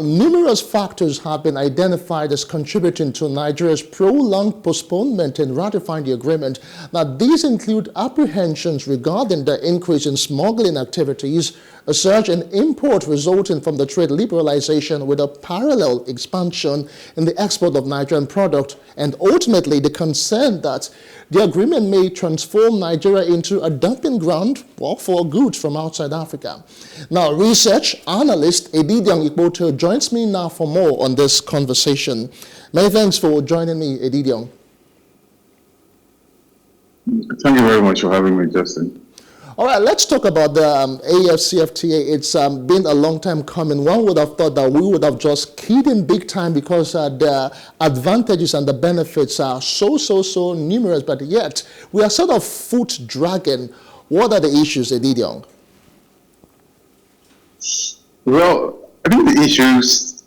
numerous factors have been identified as contributing to Nigeria's prolonged postponement in ratifying the agreement. Now, these include apprehensions regarding the increase in smuggling activities, a surge in import resulting from the trade liberalization with a parallel expansion in the export of Nigerian product, and ultimately the concern that the agreement may transform Nigeria into a dumping ground for goods from outside Africa. Now, research analyst Edidiang Ikpoto joins me now for more on this conversation. Many thanks for joining me, Edidiang. Thank you very much for having me, Justin. All right, let's talk about the AfCFTA. It's been a long time coming. One would have thought that we would have just keyed in big time because the advantages and the benefits are so numerous, but yet we are sort of foot dragging. What are the issues, Edidiang? Well, I think the issues,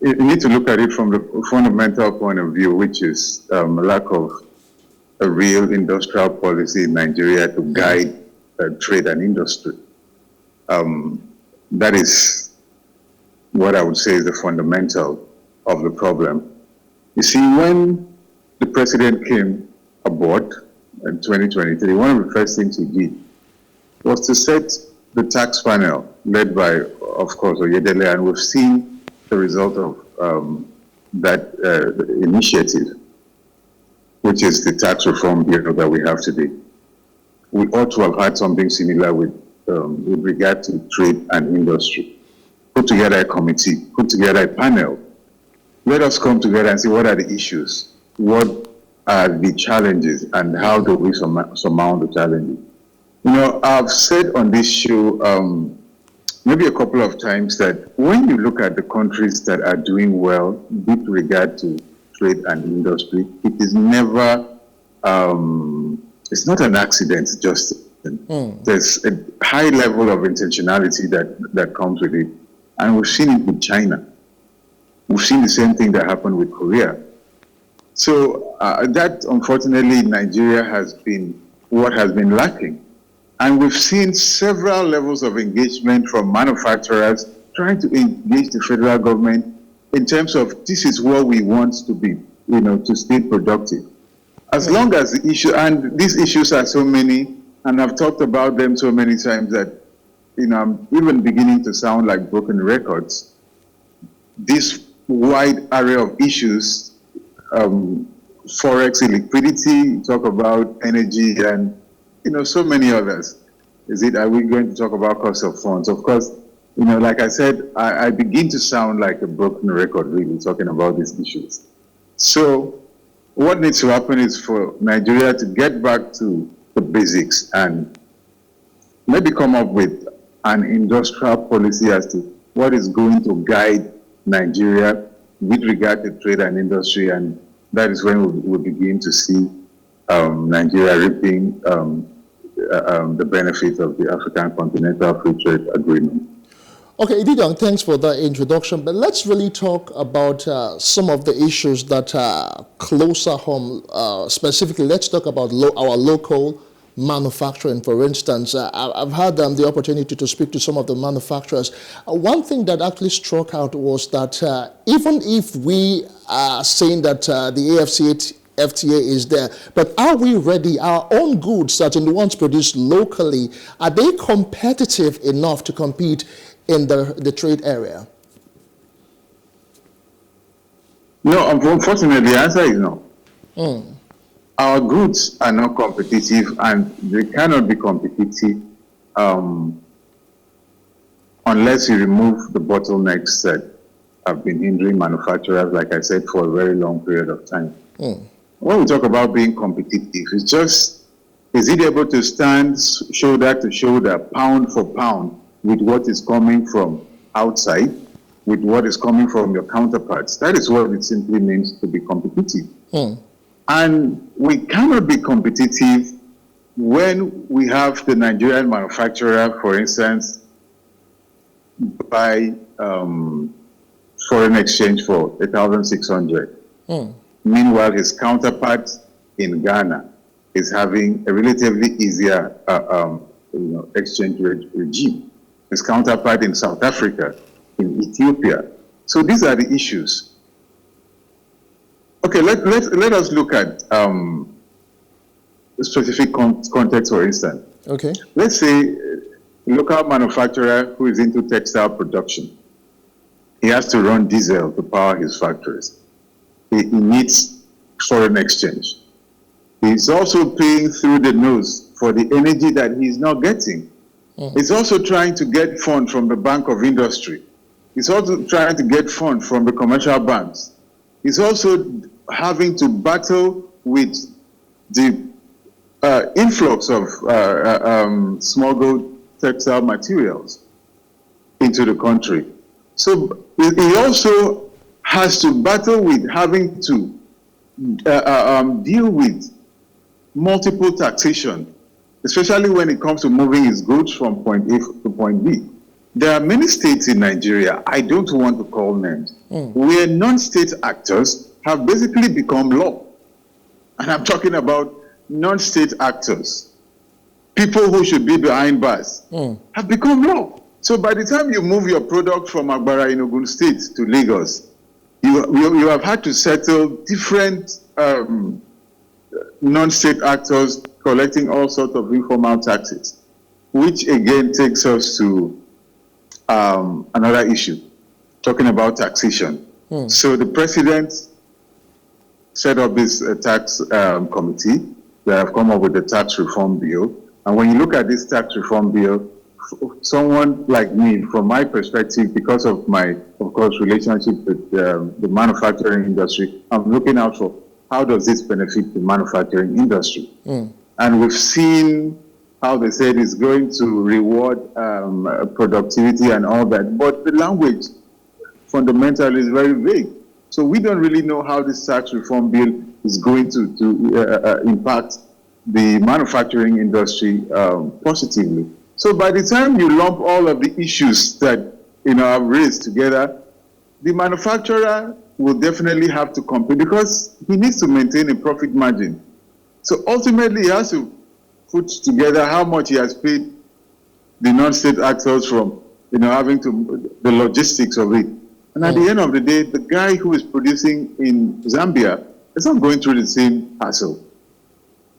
you need to look at it from the fundamental point of view, which is lack of a real industrial policy in Nigeria to guide trade and industry. That is what I would say is the fundamental of the problem. You see, when the president came aboard in 2023, one of the first things he did was to set the tax panel led by, of course, Oyedele, and we've seen the result of that initiative, which is the tax reform bill that we have today. We ought to have had something similar with regard to trade and industry. Put together a committee, put together a panel. Let us come together and see what are the issues, what are the challenges, and how do we surmount the challenges. You know, I've said on this show maybe a couple of times that when you look at the countries that are doing well with regard to trade and industry, it is never, it's not an accident, just there's a high level of intentionality that comes with it. And we've seen it with China. We've seen the same thing that happened with Korea. So that, unfortunately, Nigeria has been what has been lacking. And we've seen several levels of engagement from manufacturers trying to engage the federal government in terms of this is what we want to be, you know, to stay productive. As long as the issue, and these issues are so many, and I've talked about them so many times that, you know, I'm even beginning to sound like broken records. This wide array of issues, forex illiquidity, talk about energy, and, you know, so many others. Are we going to talk about cost of funds? Of course, you know, like I said, I begin to sound like a broken record, really, talking about these issues. So what needs to happen is for Nigeria to get back to the basics and maybe come up with an industrial policy as to what is going to guide Nigeria with regard to trade and industry. And that is when we'll begin to see Nigeria reaping the benefits of the African Continental Free Trade Agreement. Okay, Edidiang, thanks for that introduction. But let's really talk about some of the issues that are closer home. Specifically, let's talk about our local manufacturing, for instance. I've had the opportunity to speak to some of the manufacturers. One thing that actually struck out was that even if we are saying that the AfCFTA is there, but are we ready? Our own goods, such as the ones produced locally, are they competitive enough to compete in the trade area? No, unfortunately, the answer is no. Our goods are not competitive, and they cannot be competitive unless you remove the bottlenecks that have been hindering manufacturers, like I said, for a very long period of time. When we talk about being competitive, it's just, is it able to stand shoulder to shoulder, pound for pound, with what is coming from outside, with what is coming from your counterparts? That is what it simply means to be competitive. And we cannot be competitive when we have the Nigerian manufacturer, for instance, buy foreign exchange for 1,600. Meanwhile, his counterpart in Ghana is having a relatively easier exchange rate regime. His counterpart in South Africa in Ethiopia. So these are the issues. Okay, let us look at specific context, for instance. Okay. Let's say a local manufacturer who is into textile production. He has to run diesel to power his factories. He needs foreign exchange. He's also paying through the nose for the energy that he's not getting. He's also trying to get funds from the Bank of Industry. He's also trying to get funds from the commercial banks. He's also having to battle with the influx of smuggled textile materials into the country. So he also has to battle with having to deal with multiple taxation, especially when it comes to moving his goods from point A to point B. There are many states in Nigeria, I don't want to call names, where non-state actors have basically become law. And I'm talking about non-state actors, people who should be behind bars, have become law. So by the time you move your product from Agbara in Ogun State to Lagos, you have had to settle different non-state actors collecting all sorts of informal taxes, which again takes us to another issue, talking about taxation. So the president set up this tax committee that have come up with the tax reform bill. And when you look at this tax reform bill, someone like me, from my perspective, because of my, of course, relationship with the manufacturing industry, I'm looking out for how does this benefit the manufacturing industry. And we've seen how they said it's going to reward productivity and all that, but the language fundamentally is very vague. So we don't really know how this tax reform bill is going to impact the manufacturing industry positively. So by the time you lump all of the issues that I've raised together, the manufacturer will definitely have to compete because he needs to maintain a profit margin. So ultimately, he has to put together how much he has paid the non-state actors from, having to the logistics of it. And at the end of the day, the guy who is producing in Zambia is not going through the same hassle.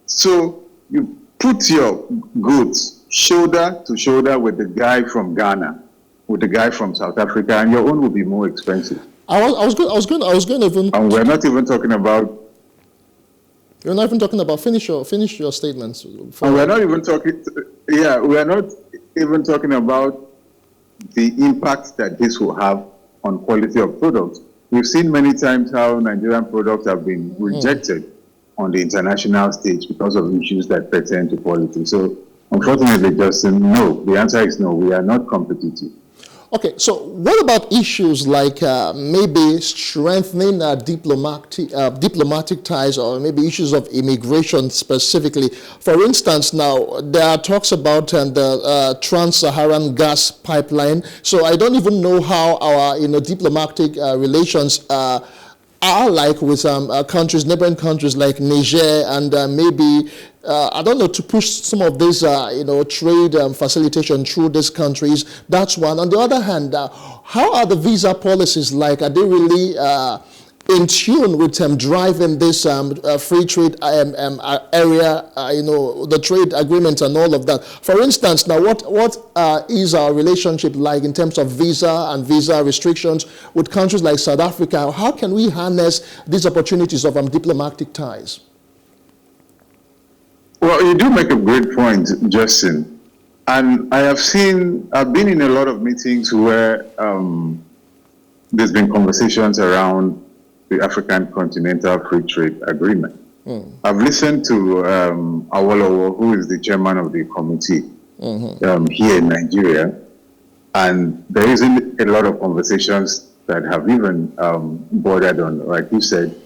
So you put your goods shoulder to shoulder with the guy from Ghana, with the guy from South Africa, and your own will be more expensive. I was going to even. And we're not even talking about. You're not even talking about. Finish your statements. And we're not even talking. We're not even talking about the impact that this will have on quality of products. We've seen many times how Nigerian products have been rejected on the international stage because of issues that pertain to quality. So, unfortunately, Justin, no. The answer is no. We are not competitive. Okay, so what about issues like maybe strengthening diplomatic ties, or maybe issues of immigration specifically? For instance, now there are talks about the Trans-Saharan gas pipeline. So I don't even know how our diplomatic relations are like with countries, neighboring countries like Niger, and maybe I don't know, to push some of this trade facilitation through these countries. That's one. On the other hand, how are the visa policies like? Are they really in tune with driving this free trade area? The trade agreements and all of that. For instance, now what is our relationship like in terms of visa and visa restrictions with countries like South Africa? How can we harness these opportunities of diplomatic ties? Well, you do make a great point, Justin. And I've been in a lot of meetings where there's been conversations around the African Continental Free Trade Agreement. I've listened to Awolowo, who is the chairman of the committee here in Nigeria, and there isn't a lot of conversations that have even bordered on, like you said,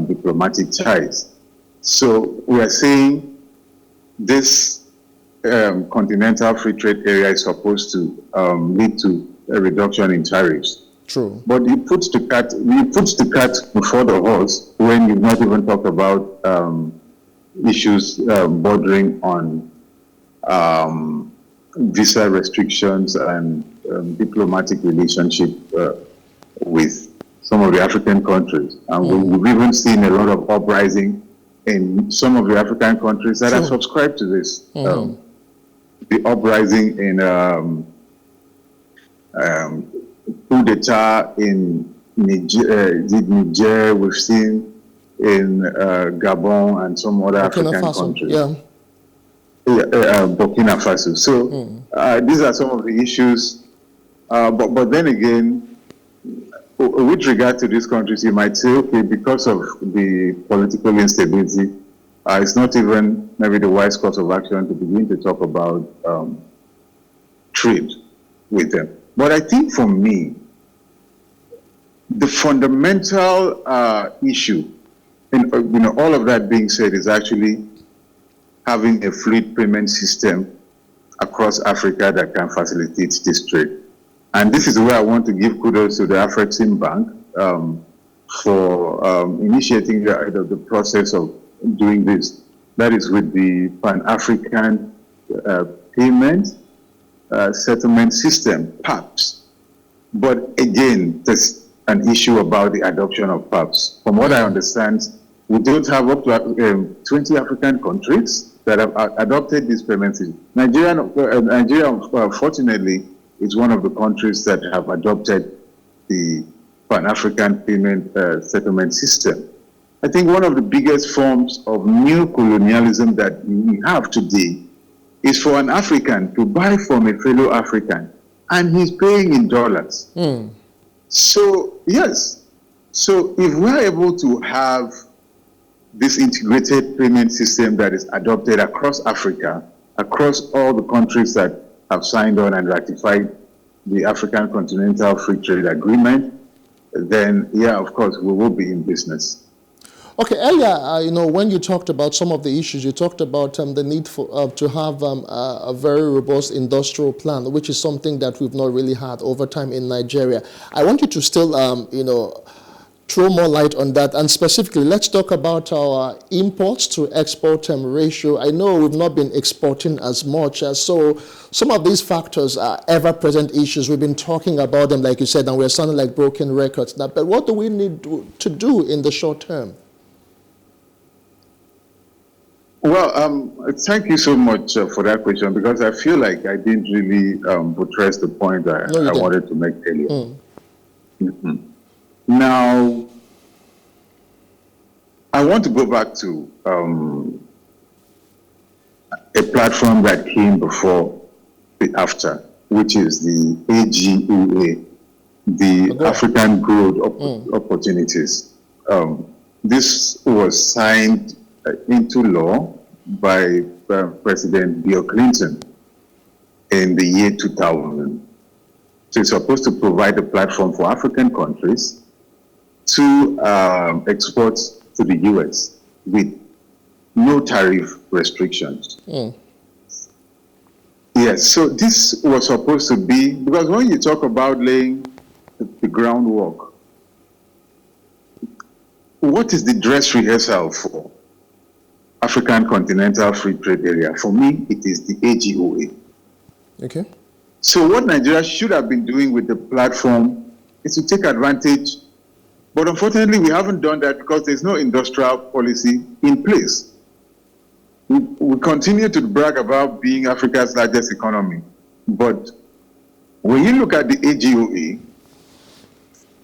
diplomatic ties. So we are saying this continental free trade area is supposed to lead to a reduction in tariffs. True. But you put the cat before the horse when you've not even talked about issues bordering on visa restrictions and diplomatic relationship with some of the African countries. And we've even seen a lot of uprising in some of the African countries that have subscribed to this. The uprising in coup d'etat in Niger, we've seen in Gabon and some other African countries. Burkina Faso. So these are some of the issues. But then again, with regard to these countries, you might say, okay, because of the political instability, it's not even maybe the wise course of action to begin to talk about trade with them. But I think for me, the fundamental issue, and all of that being said, is actually having a fluid payment system across Africa that can facilitate this trade. And this is where I want to give kudos to the AfCFTA Bank for initiating the process of doing this. That is with the Pan-African Payment Settlement System, PAPS. But again, there's an issue about the adoption of PAPS. From what I understand, we don't have up to 20 African countries that have adopted this payment system. Nigeria, fortunately, is one of the countries that have adopted the Pan-African Payment Settlement System. I think one of the biggest forms of new colonialism that we have today is for an African to buy from a fellow African, and he's paying in dollars. So, yes. So if we're able to have this integrated payment system that is adopted across Africa, across all the countries that have signed on and ratified the African Continental Free Trade Agreement, then, yeah, of course, we will be in business. Okay, earlier, when you talked about some of the issues, you talked about the need for to have a very robust industrial plan, which is something that we've not really had over time in Nigeria. I want you to still, throw more light on that. And specifically, let's talk about our imports to export ratio. I know we've not been exporting as much. So some of these factors are ever-present issues. We've been talking about them, like you said, and we're sounding like broken records now. But what do we need to do in the short term? Well, thank you so much for that question, because I feel like I didn't really buttress the point that I wanted to make earlier. Now, I want to go back to a platform that came before the AfCFTA, which is the AGOA, the African Growth Opportunities. This was signed into law by President Bill Clinton in the year 2000. So it's supposed to provide a platform for African countries to export to the U.S. with no tariff restrictions. Yes, so this was supposed to be, because when you talk about laying the groundwork, what is the dress rehearsal for African Continental Free Trade Area? For me, it is the AGOA. Okay. So what Nigeria should have been doing with the platform is to take advantage, but unfortunately we haven't done that because there's no industrial policy in place. We continue to brag about being Africa's largest economy, but when you look at the AGOA,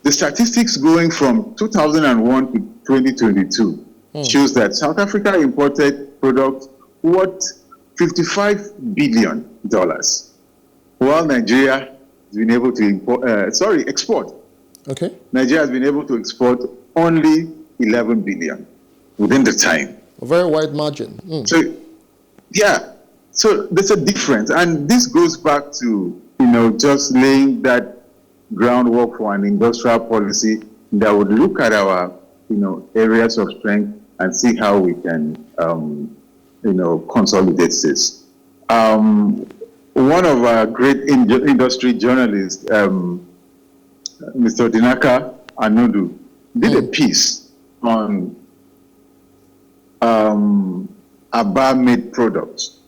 the statistics going from 2001 to 2022 shows that South Africa imported products worth $55 billion, while Nigeria has been able to export. Okay. Nigeria has been able to export only 11 billion within the time. A very wide margin. So, yeah. So there's a difference, and this goes back to just laying that groundwork for an industrial policy that would look at our areas of strength and see how we can consolidate this. One of our great industry journalists, Mr. Dinaka Anudu, did a piece on Aba-made products,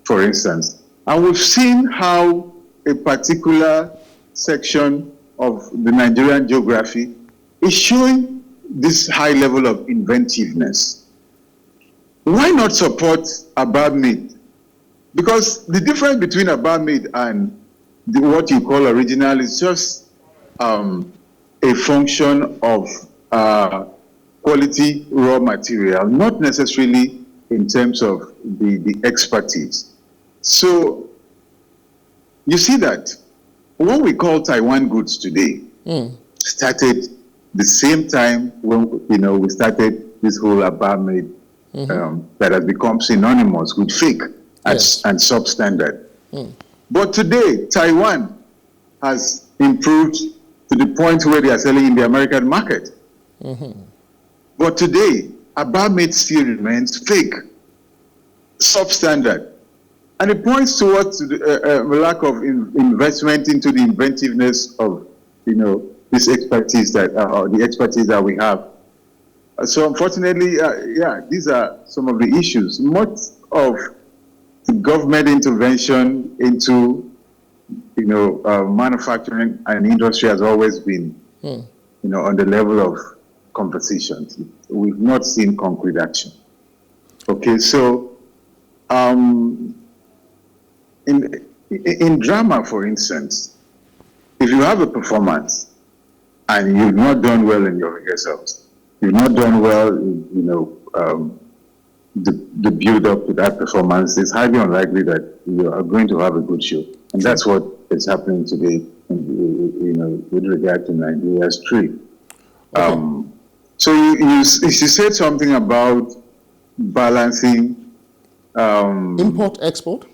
for instance. And we've seen how a particular section of the Nigerian geography is showing this high level of inventiveness. Why not support Aba made? Because the difference between Aba made and what you call original is just a function of quality raw material, not necessarily in terms of the expertise. So you see that what we call Taiwan goods today started the same time when we started this whole Aba made that has become synonymous with fake and substandard. But today, Taiwan has improved to the point where they are selling in the American market. But today, Aba made still remains fake, substandard. And it points towards the lack of investment into the inventiveness of, this expertise the expertise that we have. So unfortunately, these are some of the issues. Much of the government intervention into, manufacturing and industry has always been, on the level of conversations. We've not seen concrete action. Okay, so in drama, for instance, if you have a performance and you've not done well in your rehearsals, you've not done well in, the build-up to that performance, it's highly unlikely that you are going to have a good show. And that's what is happening today, with regard to Nigeria's trade. Okay. So you said something about balancing import-export,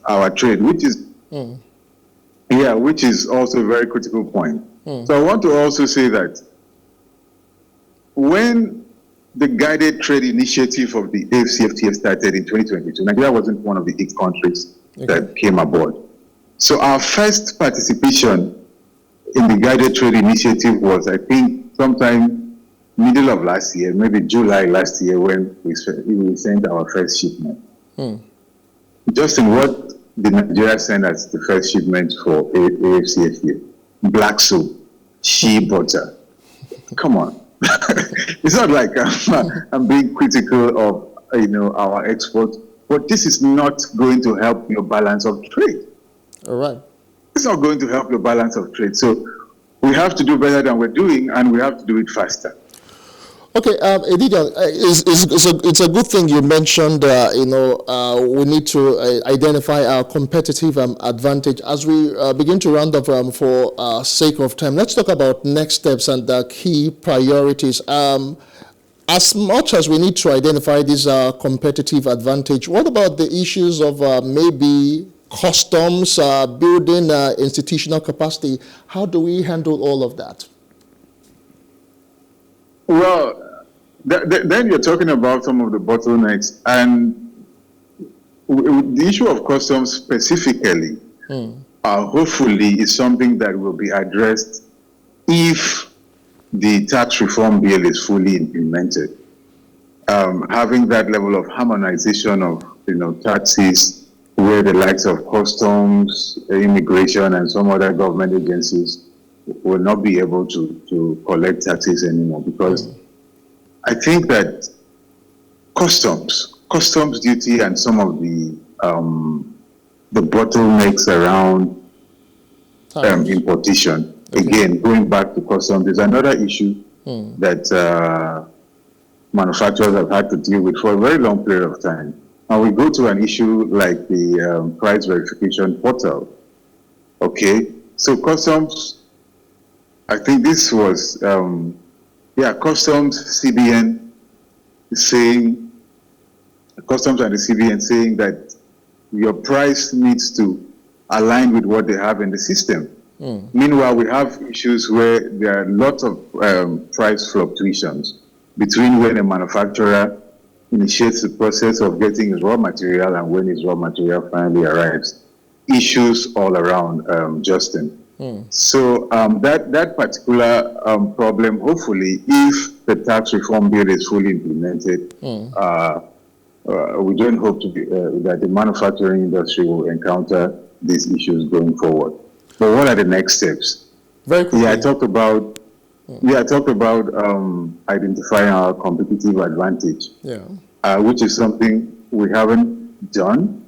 our trade, which is which is also a very critical point. So I want to also say that when the guided trade initiative of the AfCFTA started in 2022, Nigeria wasn't one of the 8 countries that came aboard. So our first participation in the guided trade initiative was, I think, sometime middle of last year, maybe July last year, when we sent our first shipment. Justin, what did Nigeria send as the first shipment for AfCFTA? Black soap, shea butter. Come on. It's not like I'm being critical of our export, but this is not going to help your balance of trade. All right. It's not going to help your balance of trade. So we have to do better than we're doing, and we have to do it faster. Okay, Edidian, it's a good thing you mentioned, we need to identify our competitive advantage. As we begin to round up for sake of time, let's talk about next steps and the key priorities. As much as we need to identify this competitive advantage, what about the issues of maybe customs, building institutional capacity? How do we handle all of that? Well, then you're talking about some of the bottlenecks, and the issue of customs specifically, hopefully, is something that will be addressed if the tax reform bill is fully implemented. Having that level of harmonization of taxes, where the likes of customs, immigration, and some other government agencies will not be able to collect taxes anymore, because I think that customs duty and some of the bottlenecks around importation, again, going back to customs, is another issue that manufacturers have had to deal with for a very long period of time. And we go to an issue like the price verification portal. Okay, so customs, I think this was, customs, CBN saying, customs and the CBN saying that your price needs to align with what they have in the system. Meanwhile, we have issues where there are lots of price fluctuations between when a manufacturer initiates the process of getting his raw material and when his raw material finally arrives. Issues all around, Justin. So that particular problem, hopefully, if the tax reform bill is fully implemented, we don't hope to be, that the manufacturing industry will encounter these issues going forward. But what are the next steps? Very quickly. I talked about identifying our competitive advantage, which is something we haven't done.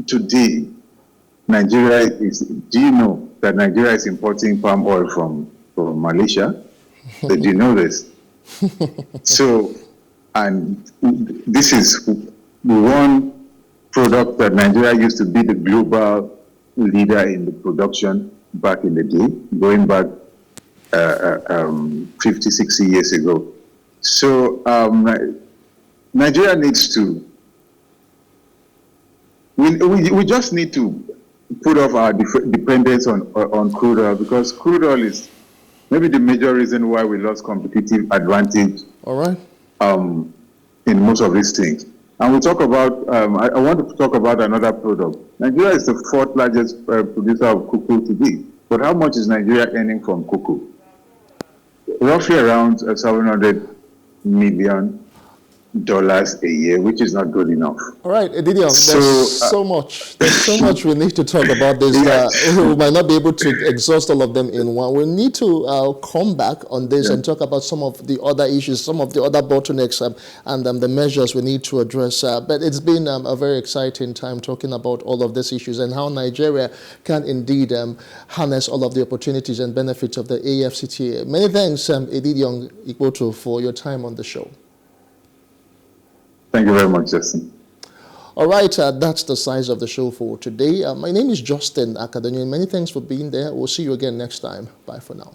Today, Nigeria do you know that Nigeria is importing palm oil from Malaysia? Did you know this? So, and this is one product that Nigeria used to be the global leader in the production back in the day, going back 50, 60 years ago. So Nigeria needs to, we just need to put off our dependence on crude oil, because crude oil is maybe the major reason why we lost competitive advantage. All right. In most of these things. And we'll talk about, I want to talk about another product. Nigeria is the fourth largest producer of cocoa today. But how much is Nigeria earning from cocoa? Roughly around $700 million a year, which is not good enough. All right, Edidion, there's so much. There's so much we need to talk about this. We might not be able to exhaust all of them in one. We need to come back on this and talk about some of the other issues, some of the other bottlenecks and the measures we need to address. But it's been a very exciting time talking about all of these issues and how Nigeria can indeed harness all of the opportunities and benefits of the AfCFTA. Many thanks, Edidion Ikwoto, for your time on the show. Thank you very much, Justin. All right, that's the size of the show for today. My name is Justin Akadonye. Many thanks for being there. We'll see you again next time. Bye for now.